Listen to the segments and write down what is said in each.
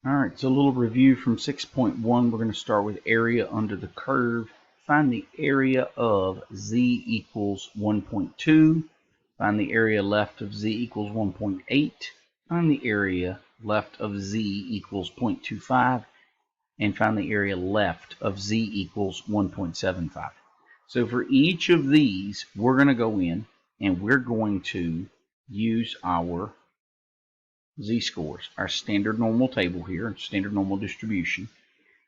Alright, so a little review from 6.1. We're going to start with area under the curve. Find the area of z equals 1.2. Find the area left of z equals 1.8. Find the area left of z equals 0.25. And find the area left of z equals 1.75. So for each of these, we're going to go in and we're going to use our z-scores, our standard normal table here, standard normal distribution.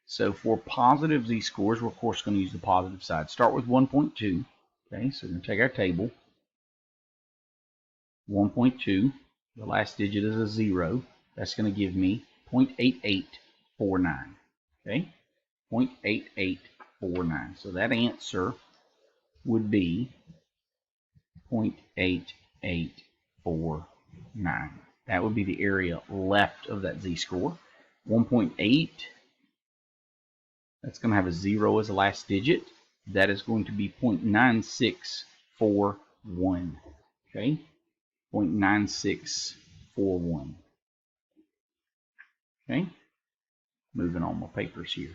So for positive z-scores, we're of course going to use the positive side. Start with 1.2. Okay, so we're going to take our table. 1.2, the last digit is a 0. That's going to give me 0.8849. Okay, 0.8849. So that answer would be 0.8849. That would be the area left of that z-score. 1.8, that's going to have a 0 as the last digit. That is going to be 0.9641. Okay, 0.9641. Okay, moving on my papers here.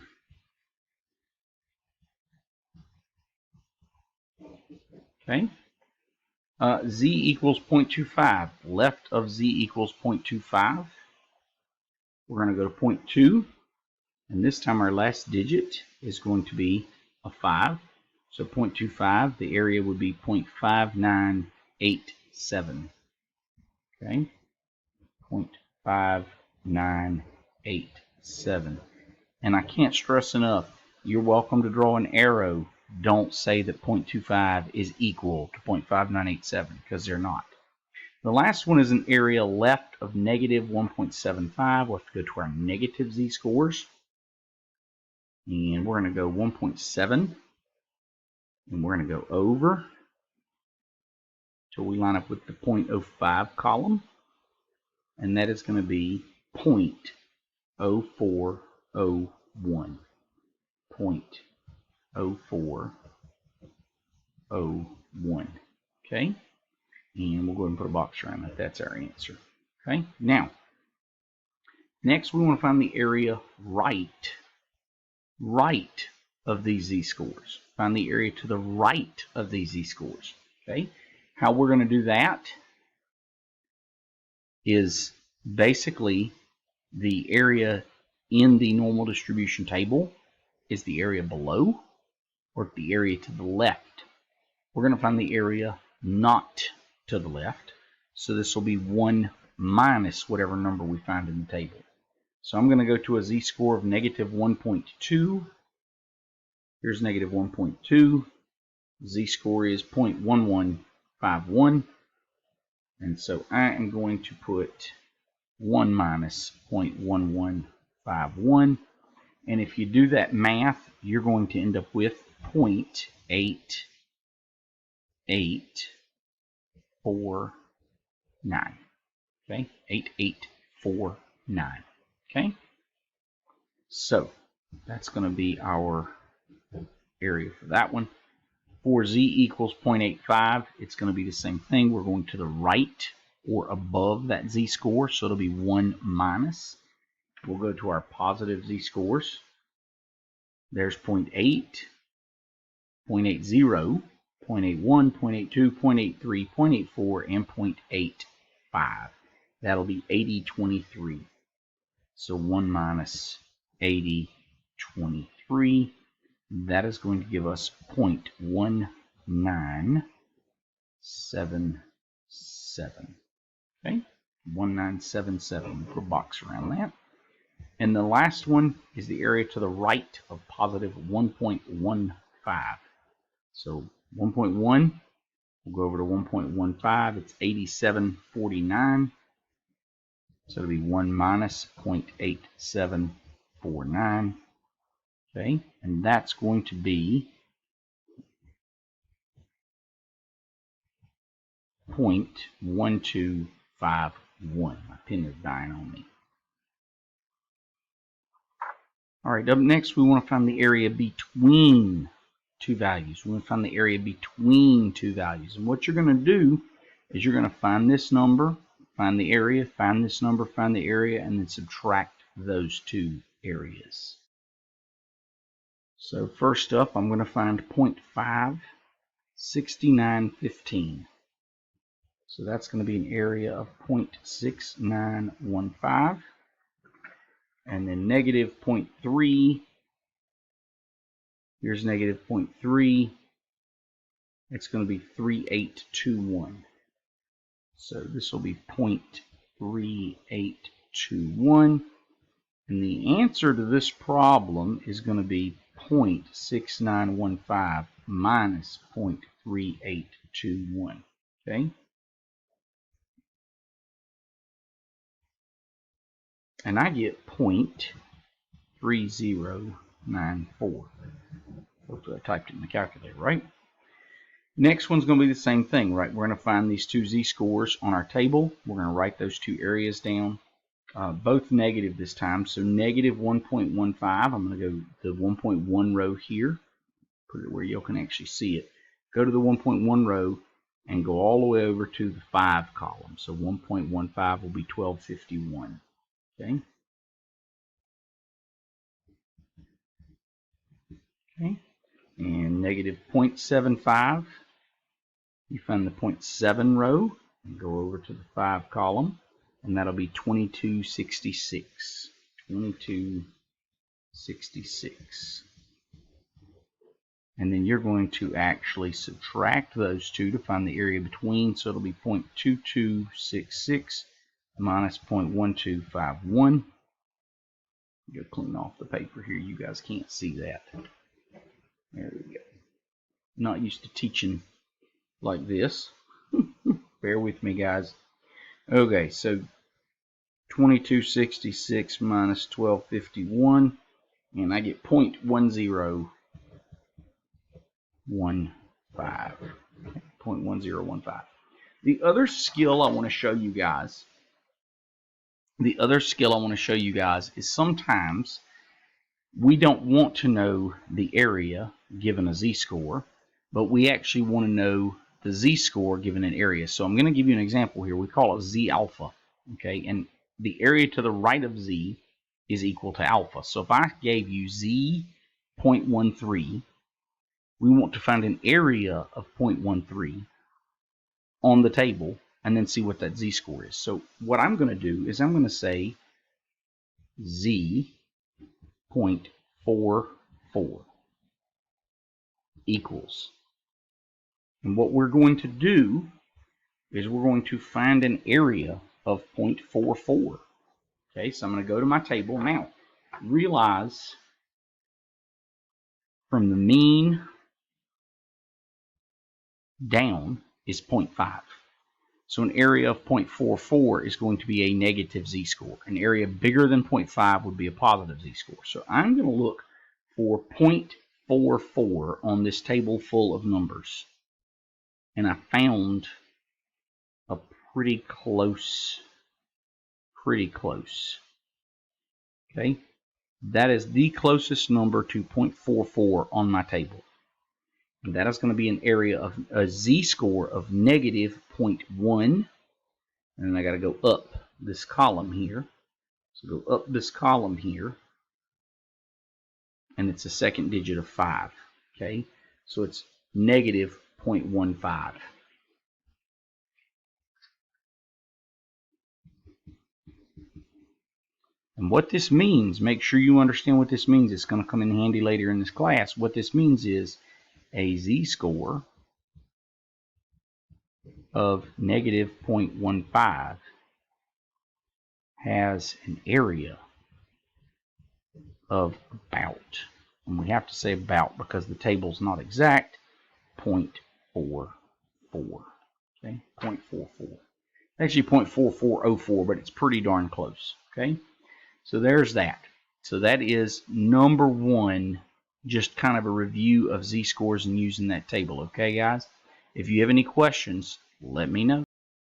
Okay, z equals 0.25. Left of z equals 0.25. We're going to go to 0.2. And this time our last digit is going to be a 5. So 0.25, the area would be 0.5987. Okay, 0.5987. And I can't stress enough, you're welcome to draw an arrow. Don't say that 0.25 is equal to 0.5987 because they're not. The last one is an area left of negative 1.75. We'll have to go to our negative z-scores. And we're going to go 1.7. And we're going to go over till we line up with the 0.05 column. And that is going to be 0.0401. 0.0401. Okay? And we'll go ahead and put a box around that. That's our answer. Okay? Now, next we want to find the area right of these z-scores. Find the area to the right of these z-scores. Okay? How we're going to do that is basically the area in the normal distribution table is the area below or the area to the left. We're going to find the area not to the left. So this will be 1 minus whatever number we find in the table. So I'm going to go to a z-score of negative 1.2. Here's negative 1.2. Z-score is 0.1151. And so I am going to put 1 minus 0.1151. And if you do that math, you're going to end up with 0.8849. Okay, 8849. Okay, so that's going to be our area for that one. For z equals 0.85, it's going to be the same thing. We're going to the right or above that z-score, so it'll be 1 minus. We'll go to our positive z-scores. There's 0.8, 0.80, 0.81, 0.82, 0.83, 0.84, and 0.85. That'll be 8023. So 1 minus 8023. That is going to give us 0.1977. Okay, 1977. Put a box around that. And the last one is the area to the right of positive 1.15. So 1.1, we'll go over to 1.15. It's 8749. So it'll be 1 minus 0.8749. Okay, and that's going to be 0.1251. My pen is dying on me. All right, up next we want to find the area between two values. We want to find the area between two values. And what you're going to do is you're going to find this number, find the area, find this number, find the area, and then subtract those two areas. So first up, I'm going to find 0.56915. So that's going to be an area of 0.6915. And then negative 0.3. Here's negative 0.3. It's going to be 3821. So this will be 0.3821. And the answer to this problem is going to be 0.6915 minus 0.3821. Okay? And I get 0.3094. Hopefully I typed it in the calculator, right? Next one's going to be the same thing, right? We're going to find these two z-scores on our table. We're going to write those two areas down. Both negative this time. So negative 1.15. I'm going to go to the 1.1 row here. Put it where you can actually see it. Go to the 1.1 row and go all the way over to the 5 column. So 1.15 will be 1251. Okay. Okay. And negative 0.75. You find the 0.7 row and go over to the 5 column. And that'll be 2266. 2266. And then you're going to actually subtract those two to find the area between. So it'll be 0.2266 minus 0.1251. Go clean off the paper here. You guys can't see that. There we go. Not used to teaching like this. Bear with me, guys. Okay, so 2266 minus 1251, and I get 0.1015. 0.1015. The other skill I want to show you guys, is sometimes we don't want to know the area given a z-score, but we actually want to know the z-score given an area. So I'm going to give you an example here. We call it z alpha, okay? And the area to the right of z is equal to alpha. So if I gave you z 0.13, we want to find an area of 0.13 on the table and then see what that z-score is. So what I'm going to do is I'm going to say z 0.44 equals. And what we're going to do is we're going to find an area of 0.44. Okay, so I'm going to go to my table. Now, realize from the mean down is 0.5. So an area of 0.44 is going to be a negative z-score. An area bigger than 0.5 would be a positive z-score. So I'm going to look for 0.44 on this table full of numbers. And I found a pretty close. Okay, that is the closest number to 0.44 on my table. And that is going to be an area of a z-score of negative 0.1. And then I got to go up this column here. So go up this column here. And it's a second digit of 5. Okay, so it's negative 0.15. And what this means, make sure you understand what this means. It's going to come in handy later in this class. What this means is a z-score of negative 0.15 has an area of about, and we have to say about because the table's not exact, 0.44. Okay, 0.44. Actually 0.4404, but it's pretty darn close. Okay, so there's that. So that is number one, just kind of a review of z-scores and using that table. Okay, guys? If you have any questions, let me know.